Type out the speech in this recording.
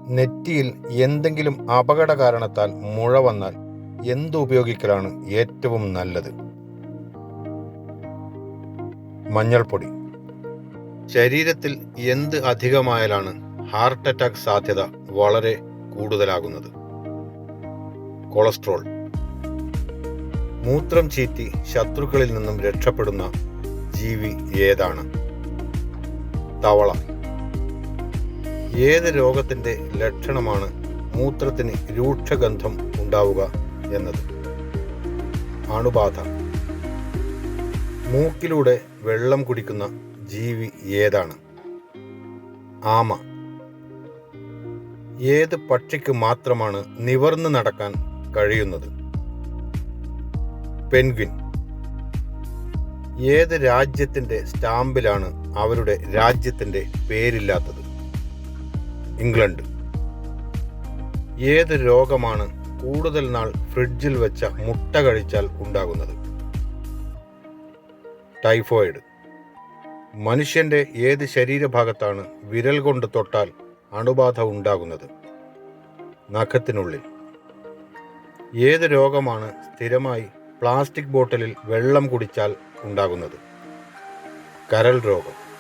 നെറ്റിയിൽ എന്തെങ്കിലും അപകട കാരണത്താൽ മുഴ വന്നാൽ എന്തുപയോഗിക്കലാണ് ഏറ്റവും നല്ലത്? മഞ്ഞൾപ്പൊടി. ശരീരത്തിൽ എന്ത് അധികമായാലാണ് ഹാർട്ട് അറ്റാക്ക് സാധ്യത വളരെ കൂടുതലാകുന്നത്? കൊളസ്ട്രോൾ. മൂത്രം ചീറ്റി ശത്രുക്കളിൽ നിന്നും രക്ഷപ്പെടുന്ന ജീവി ഏതാണ്? തവള. ഏത് രോഗത്തിന്റെ ലക്ഷണമാണ് മൂത്രത്തിന് രൂക്ഷഗന്ധം ഉണ്ടാവുക എന്നത്? അണുബാധ. മൂക്കിലൂടെ വെള്ളം കുടിക്കുന്ന ജീവി ഏതാണ്? ആമ. ഏത് പക്ഷിക്ക് മാത്രമാണ് നിവർന്ന് നടക്കാൻ കഴിയുന്നത്? പെൻഗ്വിൻ. ഏത് രാജ്യത്തിന്റെ സ്റ്റാമ്പിലാണ് അവരുടെ രാജ്യത്തിന്റെ പേരില്ലാത്തത്? ഇംഗ്ലണ്ട്. ഏത് രോഗമാണ് കൂടുതൽ നാൾ ഫ്രിഡ്ജിൽ വെച്ച മുട്ട കഴിച്ചാൽ ഉണ്ടാകുന്നത്? ടൈഫോയിഡ്. മനുഷ്യന്റെ ഏത് ശരീരഭാഗത്താണ് വിരൽ കൊണ്ട് തൊട്ടാൽ അണുബാധ ഉണ്ടാകുന്നത്? നഖത്തിനുള്ളിൽ. ഏത് രോഗമാണ് സ്ഥിരമായി പ്ലാസ്റ്റിക് ബോട്ടിലിൽ വെള്ളം കുടിച്ചാൽ ഉണ്ടാകുന്നത്? കരൾ രോഗം.